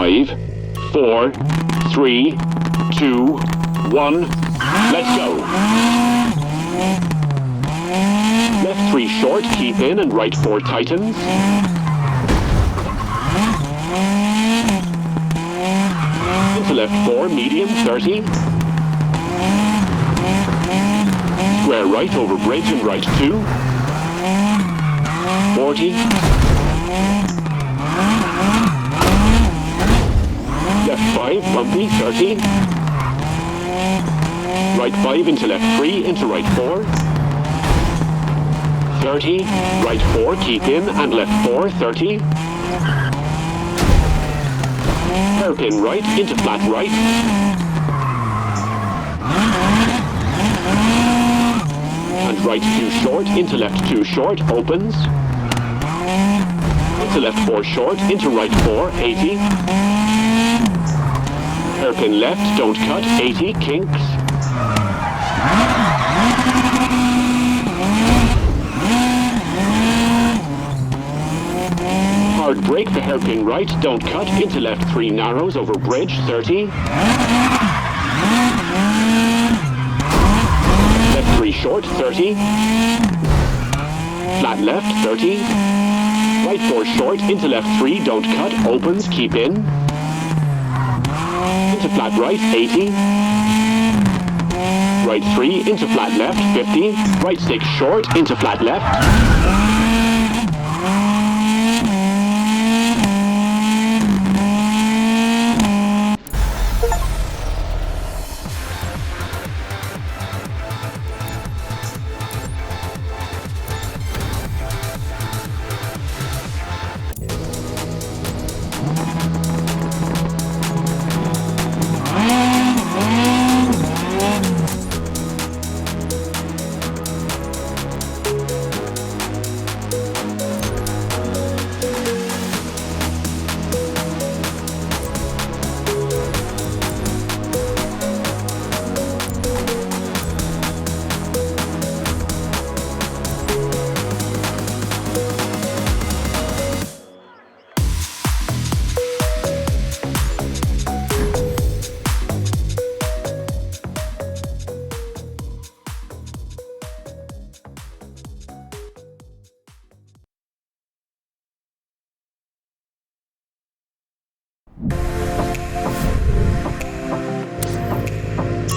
5, 4, 3, 2, 1, let's go. Left 3 short, keep in, and right 4 tightens. Into left 4, medium, 30. Square right over bridge and right 2. 40. Left 5, bumpy, 30. Right 5 into left 3, into right 4. 30. Right 4, keep in, and left 4, 30. Hairpin right, into flat right. And right 2 short, into left 2 short, opens. Into left 4 short, into right 4, 80. Hairpin left, don't cut, 80, kinks. Hard brake for hairpin right, don't cut, into left 3 narrows over bridge, 30. Left 3 short, 30. Flat left, 30. Right 4 short, into left 3, don't cut, opens, keep in. Into flat right, 80. Right 3, into flat left, 50. Right 6 short, into flat left.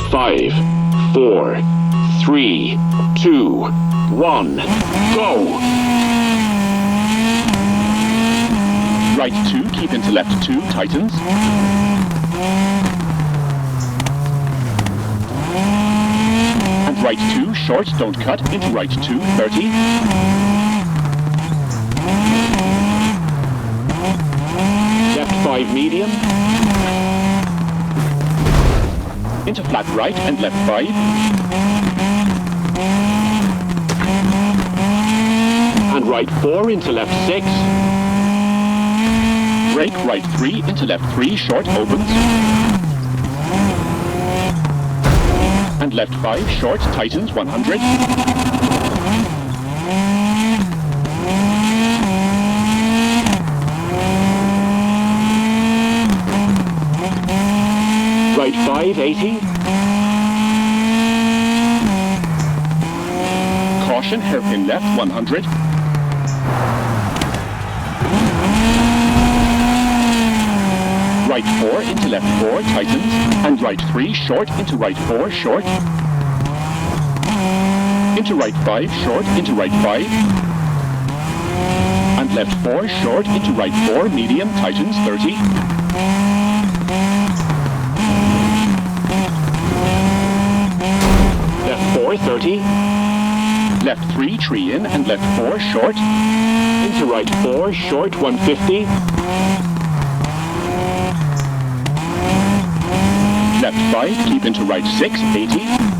5, 4, 3, 2, 1, go! Right 2, keep into left 2, tightens. And right 2, short, don't cut, into right 2, 30. Left 5, medium. Into flat right and left 5. And right 4 into left 6. Brake right 3 into left 3, short, opens. And left 5, short, tightens, 100. Right 5, 80. Caution, hairpin left, 100. Right 4 into left 4, tightens. And right 3, short, into right 4, short. Into right 5, short, into right 5. And left 4, short, into right 4, medium, tightens, 30. Left 4, 30. Left 3, tree in, and left 4, short. Into right 4, short, 150. Left 5, keep into right 6, 80.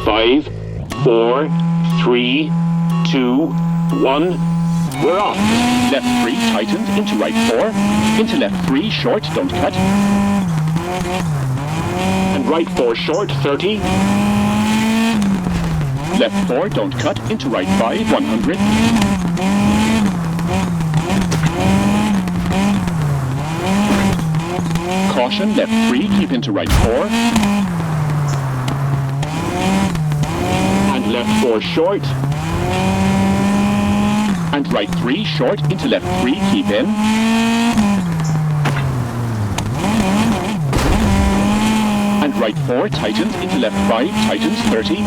5, 4, 3, 2, 1. We're off. Left 3 tightens into right 4. Into left 3 short, don't cut. And right 4 short, 30. Left 4 don't cut. Into right 5, 100. Caution, left 3, keep into right 4. And left 4 short. And right 3 short, into left 3, keep in. And right 4 tightens, into left 5, tightens, 30.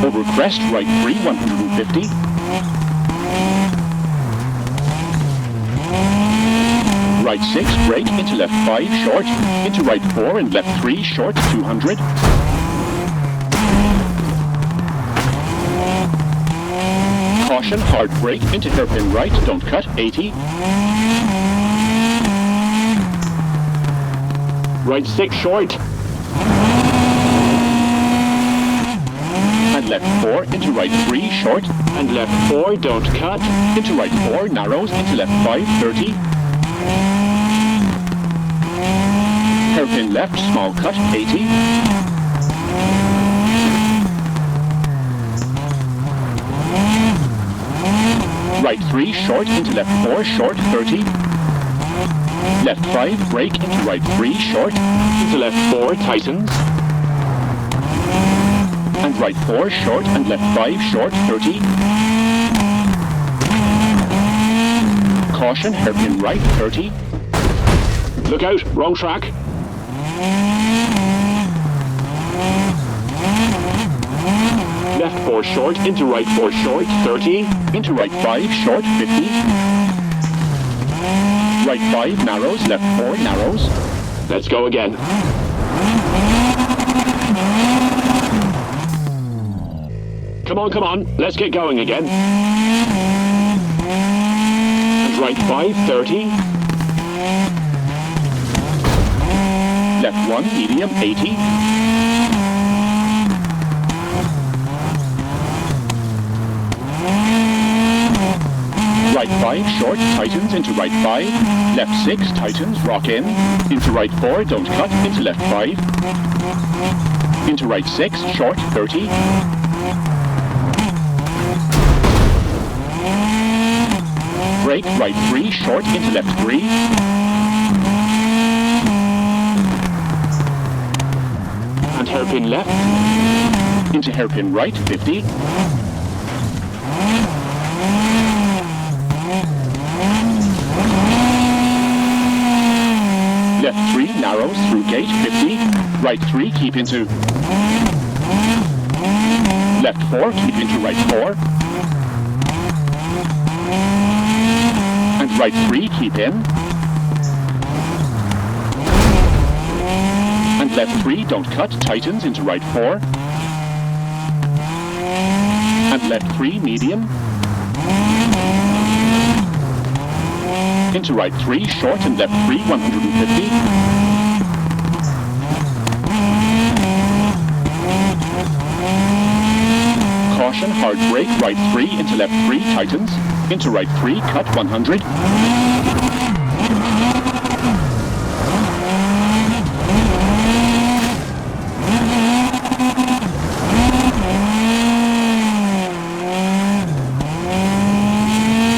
Over crest, right 3, 150. Right 6, brake, into left 5, short, into right 4 and left 3, short, 200. Caution, hard brake, into hairpin right, don't cut, 80. Right 6, short. And left 4, into right 3, short. And left 4, don't cut. Into right 4, narrows, into left 5, 30. Hairpin left, small cut, 80. Right 3, short, into left 4, short, 30. Left 5, brake, into right 3, short, into left 4, tightens. And right 4, short, and left 5, short, 30. Caution, hairpin right, 30. Look out, wrong track. Left 4 short, into right 4 short, 30. Into right 5 short, 50. Right 5 narrows, left 4 narrows. Let's go again. Come on, let's get going again. And right 5, 30. Left 1, medium, 80. Right 5, short, tightens, into right 5. Left 6, tightens, rock in. Into right 4, don't cut, into left 5. Into right 6, short, 30. Brake, right 3, short, into left 3. And hairpin left. Into hairpin right, 50. Left 3 narrows through gate, 50. Right 3 keep into. Left 4 keep into right 4. And right 3 keep in. And left 3 don't cut, tightens into right 4. And left 3 medium. Into right 3 short and left 3 150. Caution, hard brake, right 3 into left 3 tightens. Into right 3 cut, 100.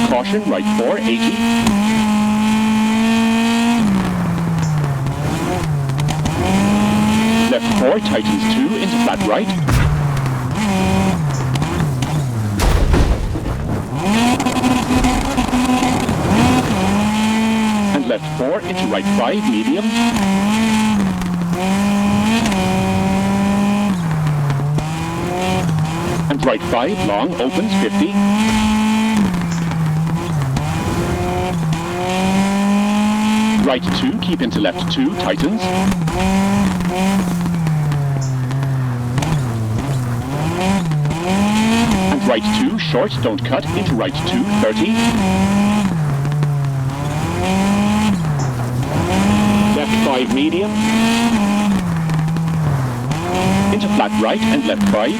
Caution, right 4, 80. Left 4 tightens 2 into flat right. And left 4 into right 5 medium. And right 5 long opens 50. Right 2 keep into left 2 tightens. And right 2 short, don't cut, into right 2, 30. 5 medium. Into flat right and left 5.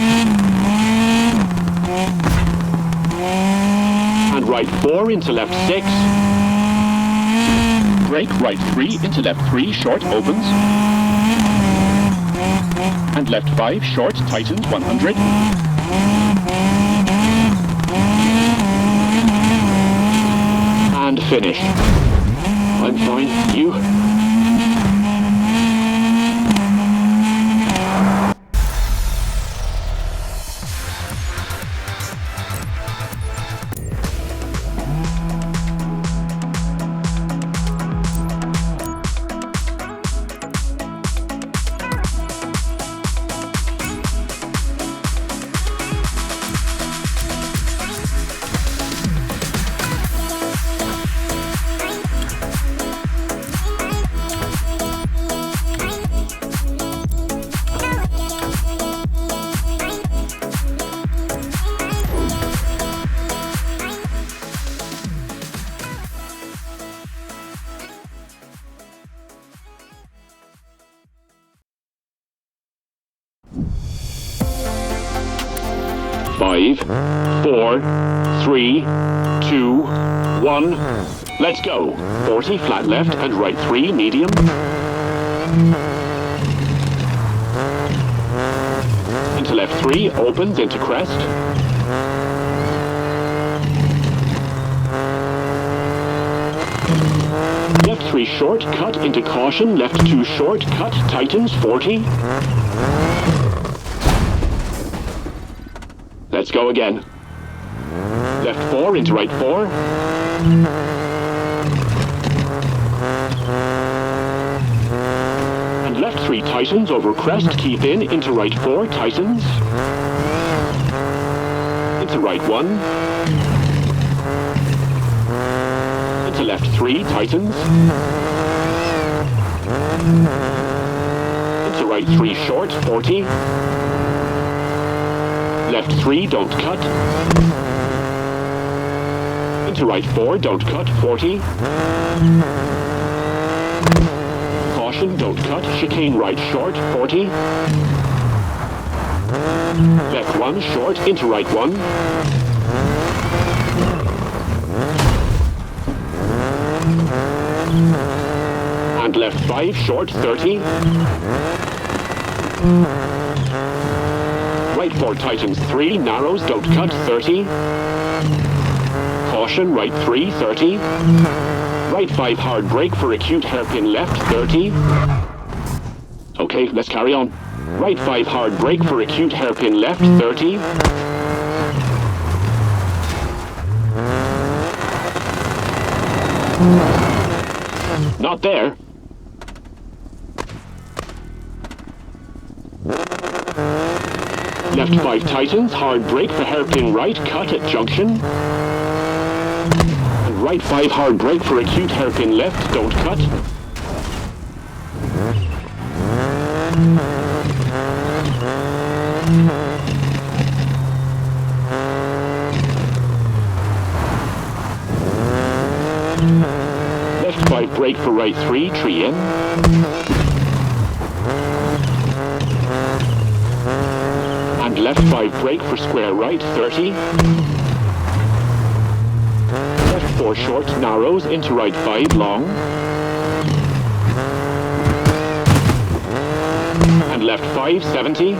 And right 4 into left 6. Brake right 3 into left 3, short opens. And left 5, short, tightens 100. And finish. I'm fine. You? 5, 4, 3, 2, 1. Let's go. 40 flat left and right 3 medium. Into left 3 opens into crest. Left 3 short, cut into caution. Left 2 short, cut, tightens 40. Let's go again. Left 4 into right 4. And left 3 tightens over crest, keep in, into right 4, tightens. Into right 1. Into left 3, tightens. Into right 3 short, 40. Left 3, don't cut. Into right 4, don't cut, 40. Caution, don't cut. Chicane right short, 40. Left 1, short, into right 1. And left 5, short, 30. Right 4 tightens 3, narrows, don't cut, 30. Caution, right 3, 30. Right 5 hard brake for acute hairpin left, 30. Okay, let's carry on. Right 5 hard brake for acute hairpin left, 30. Not there. Left 5 tightens, hard brake for hairpin right, cut at junction. And right 5 hard brake for acute hairpin left, don't cut. Left 5 brake for right 3, tree in. And left 5 brake for square right, 30. Left 4 short, narrows, into right 5, long. And left 5, 70.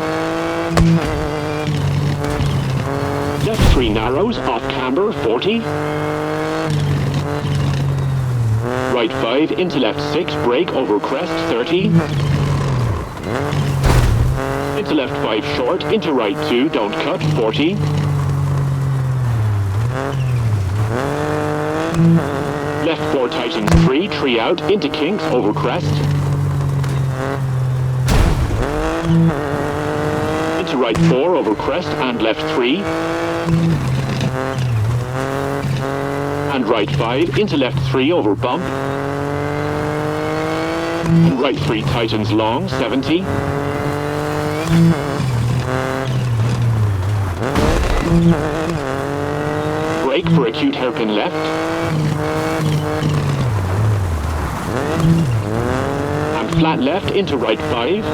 Left 3 narrows, off camber, 40. Right 5, into left 6, brake over crest, 30. Into left 5 short, into right 2, don't cut, 40. Left 4 tightens 3, tree out, into kinks, over crest. Into right 4, over crest, and left 3. And right 5, into left 3, over bump. And right 3 tightens long, 70. Brake for acute hairpin left. And Flat left into right 5.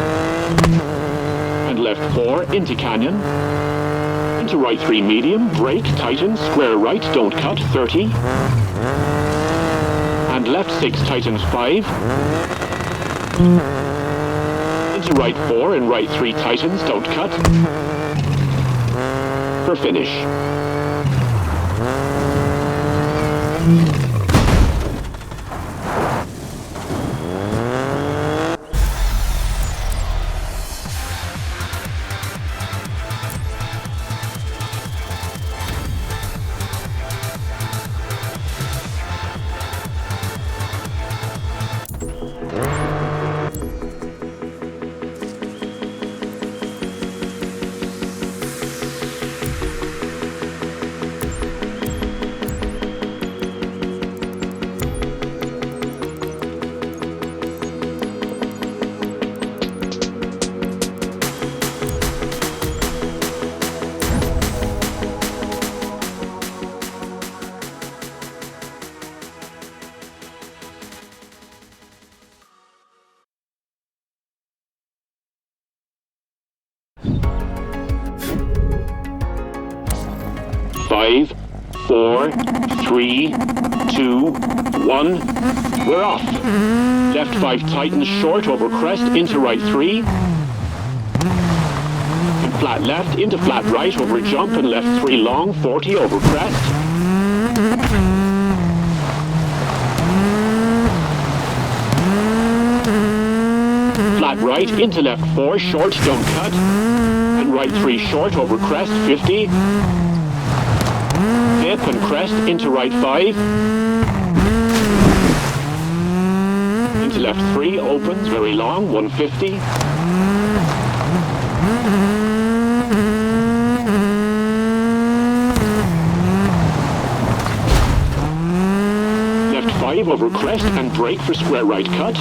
And left 4 into canyon. Into right 3 medium, brake, tightens, square right, don't cut, 30. And left 6 tightens 5. Into right 4 and right 3 tightens, don't cut. For finish. Five, 4, 3, 2, 1. We're off. Left 5 tightens short over crest into right 3. And flat left into flat right over jump and left 3 long, 40 over crest. Flat right into left 4 short, don't cut. And right 3 short over crest, 50. Dip and crest into right 5. Into left 3, opens, very long, 150. Left 5 over crest and brake for square right cut.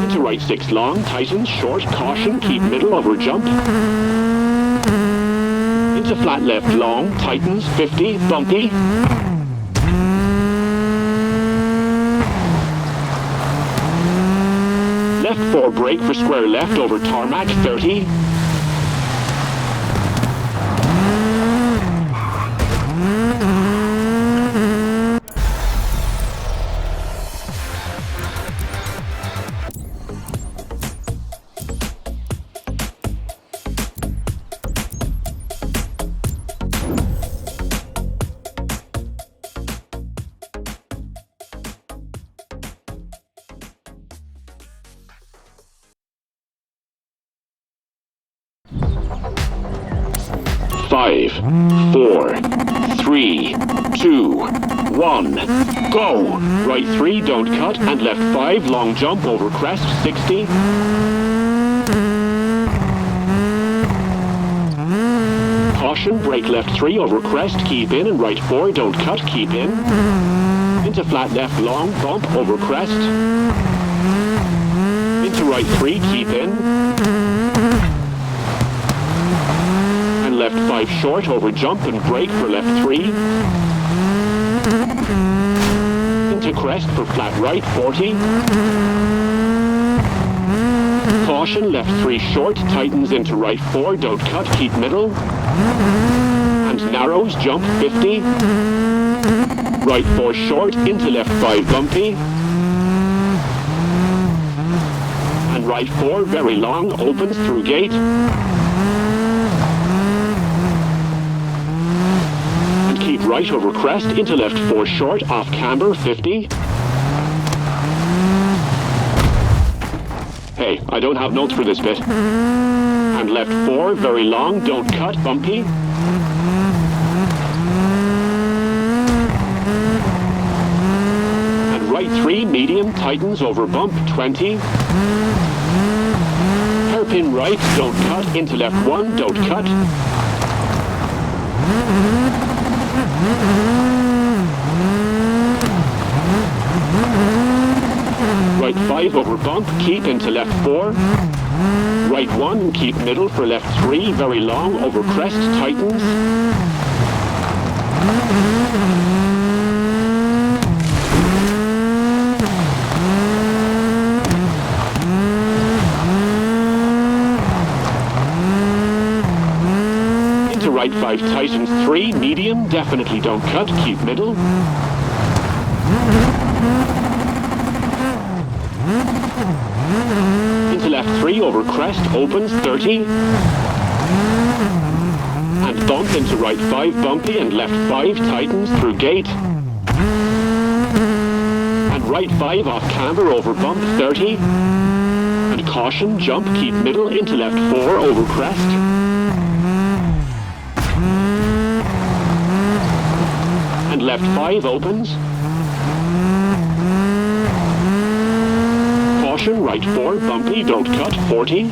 Into right 6 long, tightens, short, caution, keep middle over jump. Into flat left long, tightens, 50, bumpy. Left 4 brake for square left over tarmac, 30. Five, 4, 3, 2, 1, go! Right 3, don't cut, and left 5, long jump over crest, 60. Caution, brake left 3 over crest, keep in, and right 4, don't cut, keep in. Into flat left long, bump over crest. Into right 3, keep in. Left 5 short over jump and brake for left 3. Into crest for flat right, 40. Caution, left 3 short, tightens into right 4, don't cut, keep middle. And narrows, jump, 50. Right 4 short, into left 5 bumpy. And right 4 very long, opens through gate. Keep right over crest, into left 4 short, off camber, 50. Hey, I don't have notes for this bit. And left 4, very long, don't cut, bumpy. And right 3, medium, tightens over bump, 20. Hairpin right, don't cut, into left 1, don't cut. Right 5 over bump, keep into left 4. Right 1, keep middle for left 3, very long, over crest, tightens. 5 tightens 3, medium, definitely don't cut, keep middle. Into left 3 over crest, opens 30. And bump into right 5, bumpy, and left 5 tightens through gate. And right 5 off camber over bump 30. And caution, jump, keep middle, into left 4 over crest. And left 5 opens. Caution, right 4, bumpy, don't cut, 40.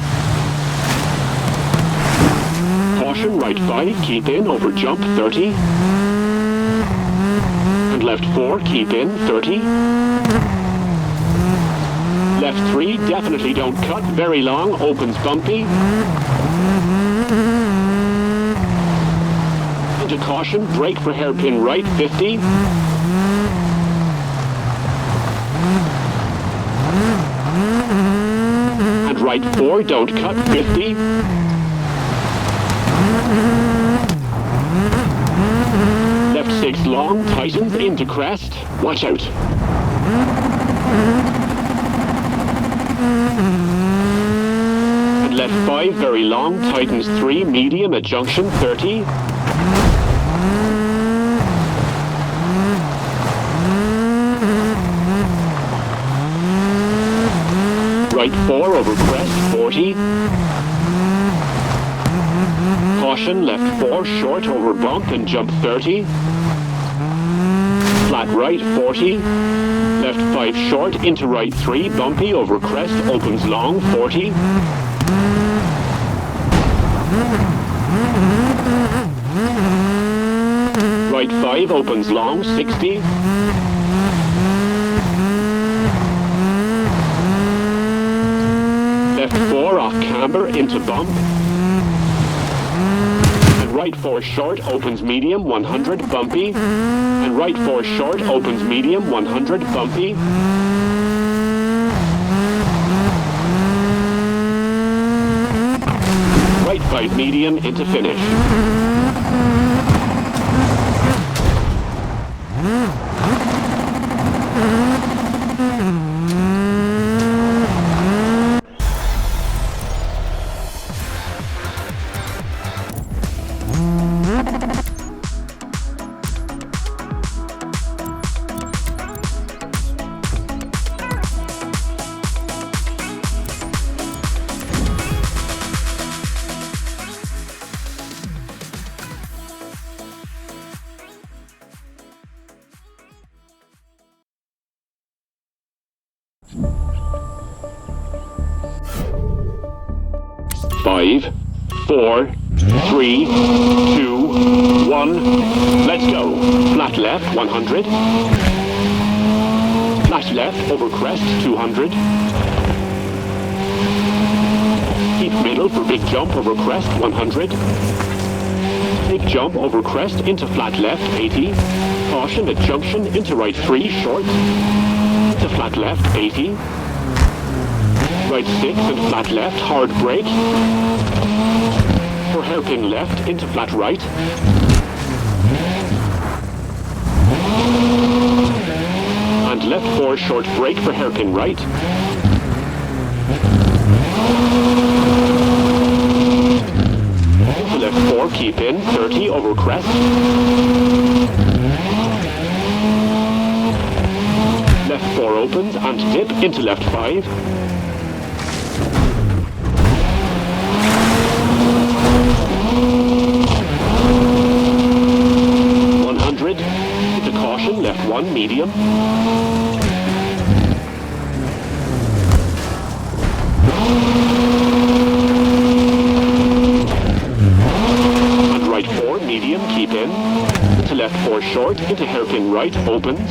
Caution, right 5, keep in, over jump, 30. And left 4, keep in, 30. Left 3, definitely don't cut, very long, opens bumpy. Into caution, brake for hairpin right, 50. And right 4, don't cut, 50. Left 6 long, tightens into crest, watch out. And left 5 very long, tightens 3, medium at junction 30. Right 4 over crest 40. Caution, left 4 short over bump and jump 30. Flat right 40. Left 5 short into right 3, bumpy over crest, opens long 40. Right 5 opens long 60. Left 4 off camber into bump. And right 4 short opens medium 100 bumpy. And right 4 short opens medium 100 bumpy. Right 5 medium into finish. Five, 4, 3, 2, 1. Let's go. Flat left, 100. Flat left, over crest, 200. Keep middle for big jump over crest, 100. Big jump over crest into flat left, 80. Caution at junction into right 3, short. To flat left, 80. Right 6 and flat left, hard brake. For hairpin left into flat right. And left 4 short brake for hairpin right. Into left 4, keep in, 30 over crest. Left 4 opens and dip into left 5. 100 into caution, left 1 medium. And right 4 medium, keep in. Into left 4 short, into hairpin right, opens.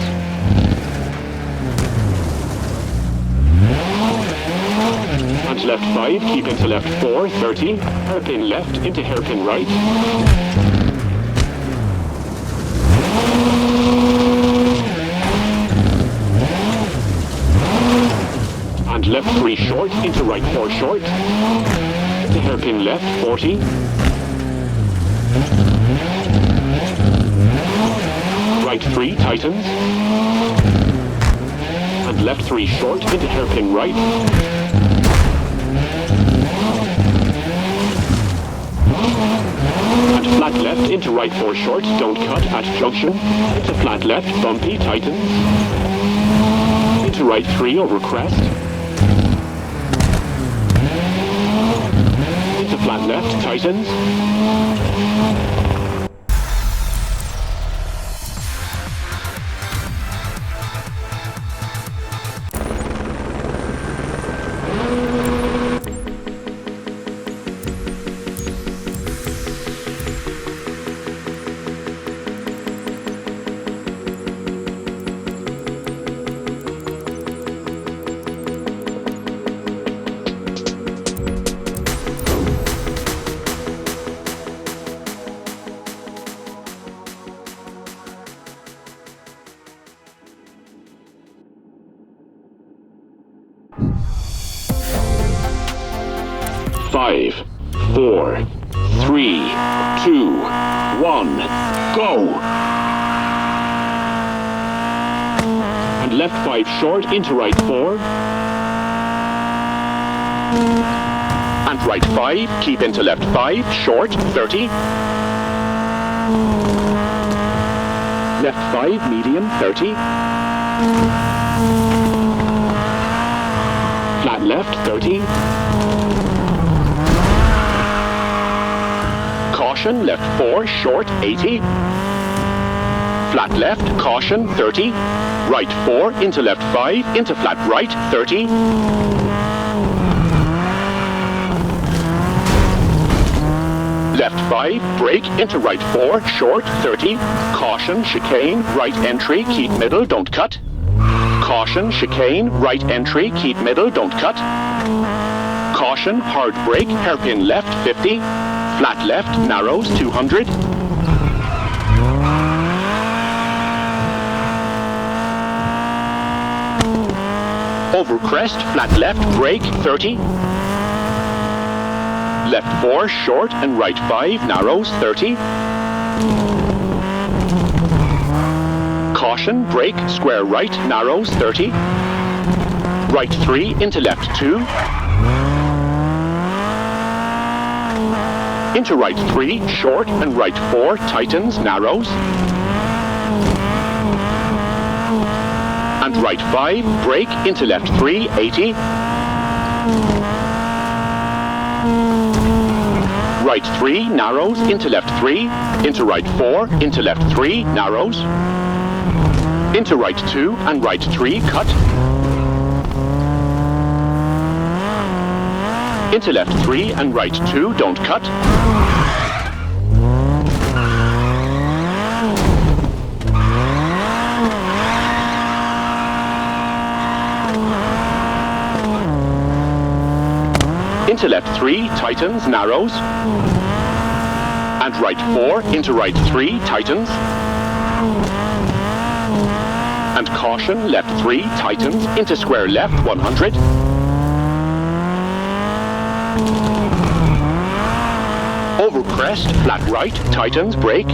And left 5, keep into left 4, 30. Hairpin left, into hairpin right. And left 3 short, into right 4 short. Into hairpin left, 40. right 3 tightens. And left 3 short into hairpin right. And flat left into right 4 short, don't cut at junction. Into flat left, bumpy, tightens. Into right 3 over crest. Into flat left, tightens. Five, 4, 3, 2, 1, go! And left 5 short into right 4. And right 5, keep into left 5, short, 30. Left 5, medium, 30. Flat left, 30. Caution, left 4, short, 80. Flat left, caution, 30. Right 4, into left 5, into flat right, 30. Left 5, brake, into right 4, short, 30. Caution, chicane, right entry, keep middle, don't cut. Caution, chicane, right entry, keep middle, don't cut. Caution, hard brake, hairpin left, 50. Flat left, narrows, 200. Over crest, flat left, brake, 30. Left 4, short, and right 5, narrows, 30. Caution, brake, square right, narrows, 30. Right 3, into left 2. Into right 3, short, and right 4, tightens, narrows. And right 5, brake, into left 3, 80. Right 3, narrows, into left 3. Into right 4, into left 3, narrows. Into right 2, and right 3, cut. Into left 3 and right 2, don't cut. Into left 3, tightens, narrows. And right 4, into right 3, tightens. And caution, left 3, tightens, into square left, 100. Over crest, flat right, tightens, brake.